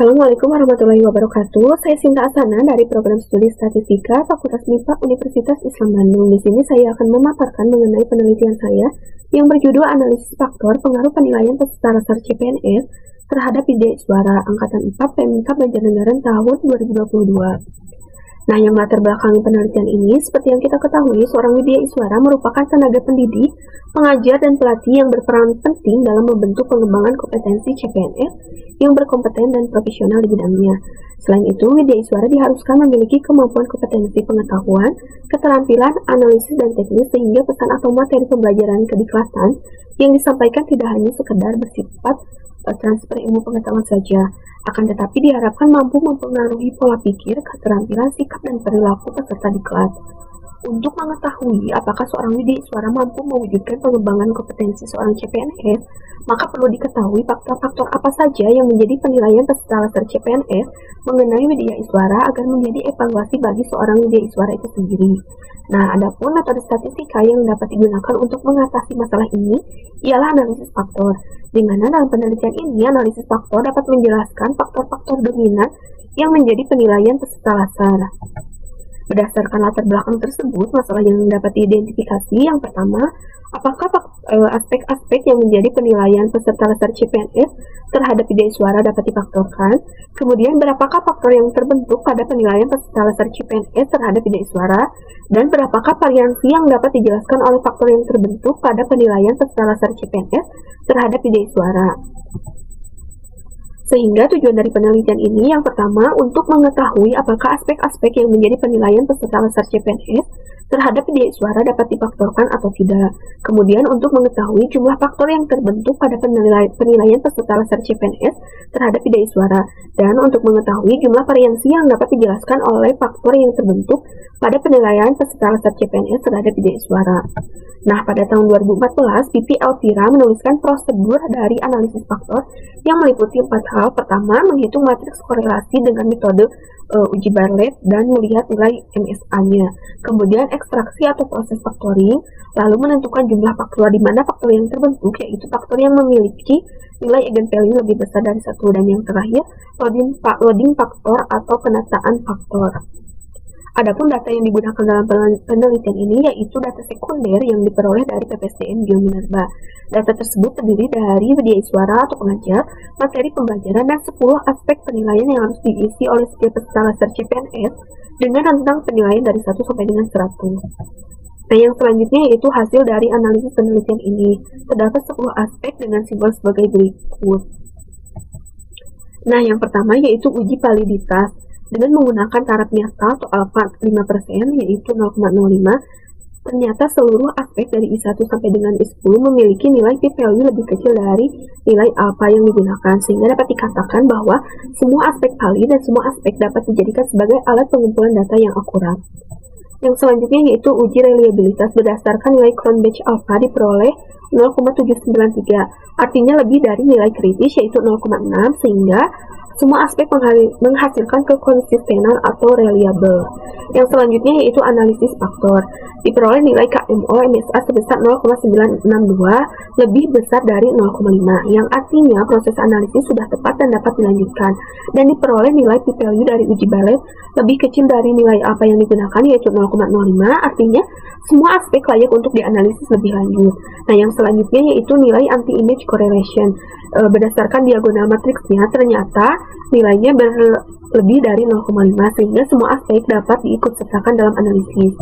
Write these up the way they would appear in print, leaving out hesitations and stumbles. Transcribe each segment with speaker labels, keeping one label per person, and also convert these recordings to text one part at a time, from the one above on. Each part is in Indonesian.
Speaker 1: Assalamualaikum warahmatullahi wabarakatuh. Saya Sinta Asana dari Program Studi Statistika Fakultas MIPA Universitas Islam Bandung. Di sini saya akan memaparkan mengenai penelitian saya yang berjudul Analisis Faktor Pengaruh Penilaian Peserta Lasar CPNS terhadap Widya Iswara Angkatan 4 PMK Banjarnegara tahun 2022. Nah, yang latar belakangi penelitian ini, seperti yang kita ketahui, seorang Widya Iswara merupakan tenaga pendidik, pengajar, dan pelatih yang berperan penting dalam membentuk pengembangan kompetensi CPNS yang berkompeten dan profesional di bidangnya. Selain itu, Widya Iswara diharuskan memiliki kemampuan kompetensi pengetahuan, keterampilan, analisis, dan teknis sehingga pesan atau materi pembelajaran kediklatsan yang disampaikan tidak hanya sekedar bersifat transfer ilmu pengetahuan saja, akan tetapi diharapkan mampu mempengaruhi pola pikir, keterampilan, sikap, dan perilaku peserta diklat. Untuk mengetahui apakah seorang Widya Iswara mampu mewujudkan pengembangan kompetensi seorang CPNS, maka perlu diketahui faktor-faktor apa saja yang menjadi penilaian peserta lasar CPNS mengenai Widya Iswara agar menjadi evaluasi bagi seorang Widya Iswara itu sendiri. Nah, adapun metode statistika yang dapat digunakan untuk mengatasi masalah ini ialah analisis faktor, di mana dalam penelitian ini analisis faktor dapat menjelaskan faktor-faktor dominan yang menjadi penilaian peserta lasar. Berdasarkan latar belakang tersebut, masalah yang dapat diidentifikasi yang pertama, apakah aspek-aspek yang menjadi penilaian peserta lasar CPNS terhadap Widya Iswara dapat difaktorkan? Kemudian, berapakah faktor yang terbentuk pada penilaian peserta lasar CPNS terhadap Widya Iswara? Dan berapakah variansi yang dapat dijelaskan oleh faktor yang terbentuk pada penilaian peserta lasar CPNS terhadap Widya Iswara? Sehingga tujuan dari penelitian ini yang pertama untuk mengetahui apakah aspek-aspek yang menjadi penilaian peserta lasar CPNS terhadap Widya Iswara dapat difaktorkan atau tidak. Kemudian untuk mengetahui jumlah faktor yang terbentuk pada penilaian peserta lasar CPNS terhadap Widya Iswara, dan untuk mengetahui jumlah variansi yang dapat dijelaskan oleh faktor yang terbentuk pada penilaian peserta lasar CPNS terhadap Widya Iswara. Nah, pada tahun 2014, BP Elvira menuliskan prosedur dari analisis faktor yang meliputi 4 hal. Pertama, menghitung matriks korelasi dengan metode uji Bartlett dan melihat nilai MSA-nya. Kemudian, ekstraksi atau proses factoring, lalu menentukan jumlah faktor di mana faktor yang terbentuk, yaitu faktor yang memiliki nilai eigenvalue lebih besar dari 1. Dan yang terakhir, loading faktor atau penataan faktor. Adapun data yang digunakan dalam penelitian ini yaitu data sekunder yang diperoleh dari PPSDM Biominerba. Data tersebut terdiri dari Widya Iswara atau pengajar, materi pembelajaran, dan 10 aspek penilaian yang harus diisi oleh setiap peserta lasar CPNS dengan rentang penilaian dari 1 sampai dengan 100. Nah, yang selanjutnya yaitu hasil dari analisis penelitian ini. Terdapat 10 aspek dengan simbol sebagai berikut. Nah, yang pertama yaitu uji validitas. Dengan menggunakan taraf nyata atau alfa 5%, yaitu 0,05, ternyata seluruh aspek dari I1 sampai dengan I10 memiliki nilai p-value lebih kecil dari nilai alfa yang digunakan, sehingga dapat dikatakan bahwa semua aspek valid dan semua aspek dapat dijadikan sebagai alat pengumpulan data yang akurat. Yang selanjutnya yaitu uji reliabilitas berdasarkan nilai Cronbach alfa diperoleh 0,793, artinya lebih dari nilai kritis yaitu 0,6, sehingga semua aspek menghasilkan kekonsistenan atau reliable. Yang selanjutnya yaitu analisis faktor. Diperoleh nilai KMO MSA sebesar 0,962 lebih besar dari 0,5, yang artinya proses analisis sudah tepat dan dapat dilanjutkan. Dan diperoleh nilai p-value dari uji Bartlett lebih kecil dari nilai apa yang digunakan yaitu 0,05, artinya semua aspek layak untuk dianalisis lebih lanjut. Nah, yang selanjutnya yaitu nilai anti-image correlation. Berdasarkan diagonal matriksnya, ternyata nilainya lebih dari 0,5, sehingga semua aspek dapat diikut sertakan dalam analisis.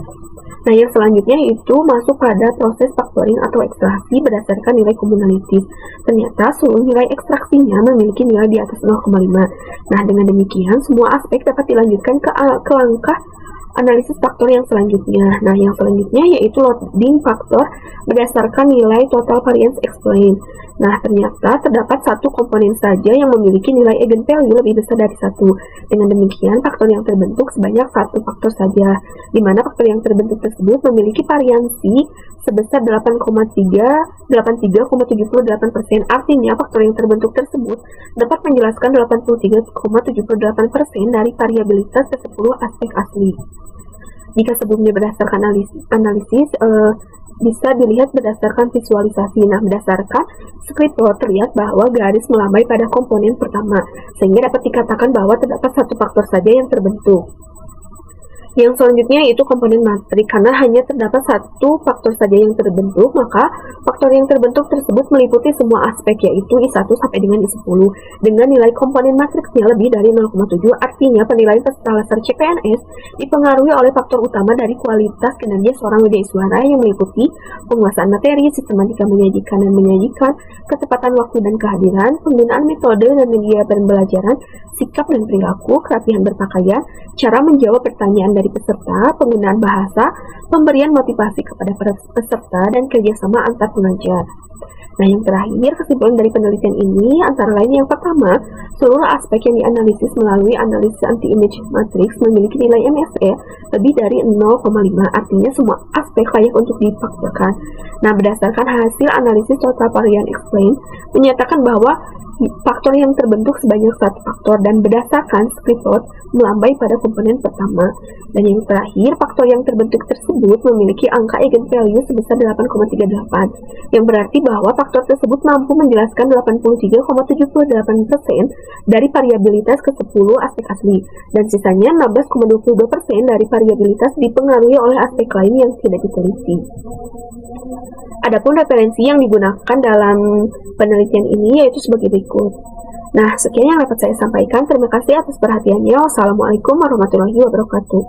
Speaker 1: Nah, yang selanjutnya itu masuk pada proses factoring atau ekstraksi berdasarkan nilai komunalitis. Ternyata seluruh nilai ekstraksinya memiliki nilai di atas 0,5. Nah, dengan demikian semua aspek dapat dilanjutkan ke langkah analisis faktor yang selanjutnya. Nah, yang selanjutnya yaitu loading faktor berdasarkan nilai total variance explained. Nah, ternyata terdapat satu komponen saja yang memiliki nilai eigenvalue lebih besar dari 1. Dengan demikian, faktor yang terbentuk sebanyak 1 faktor saja, di mana faktor yang terbentuk tersebut memiliki variansi sebesar 83,78%. Artinya, faktor yang terbentuk tersebut dapat menjelaskan 83,78% dari variabilitas ke-10 aspek asli. Jika sebelumnya berdasarkan analisis bisa dilihat berdasarkan visualisasi. Nah, berdasarkan script plot terlihat bahwa garis melambai pada komponen pertama, sehingga dapat dikatakan bahwa terdapat satu faktor saja yang terbentuk. Yang selanjutnya yaitu komponen matrik. Karena hanya terdapat satu faktor saja yang terbentuk, maka faktor yang terbentuk tersebut meliputi semua aspek, yaitu I1 sampai dengan I10, dengan nilai komponen matriksnya lebih dari 0,7. Artinya penilaian peserta laser CPNS dipengaruhi oleh faktor utama dari kualitas kinerja seorang widaiswara yang meliputi penguasaan materi, sistematika menyajikan dan menyajikan, ketepatan waktu dan kehadiran, penggunaan metode dan media pembelajaran, sikap dan perilaku, kerapihan berpakaian, cara menjawab pertanyaan dari peserta, penggunaan bahasa, pemberian motivasi kepada peserta, dan kerjasama antar pengajar. Nah, yang terakhir, kesimpulan dari penelitian ini antara lain yang pertama, seluruh aspek yang dianalisis melalui analisis anti-image matrix memiliki nilai MSE lebih dari 0,5, artinya semua aspek layak untuk difaktorkan. Nah, berdasarkan hasil analisis total varian explain, menyatakan bahwa faktor yang terbentuk sebanyak satu faktor dan berdasarkan script plot melambai pada komponen pertama. Dan yang terakhir, faktor yang terbentuk tersebut memiliki angka eigenvalue sebesar 8,38, yang berarti bahwa faktor tersebut mampu menjelaskan 83,78% dari variabilitas ke-10 aspek asli, dan sisanya 16,22% dari variabilitas dipengaruhi oleh aspek lain yang tidak diteliti. Adapun referensi yang digunakan dalam penelitian ini yaitu sebagai berikut. Nah, sekian yang dapat saya sampaikan. Terima kasih atas perhatiannya. Wassalamualaikum warahmatullahi wabarakatuh.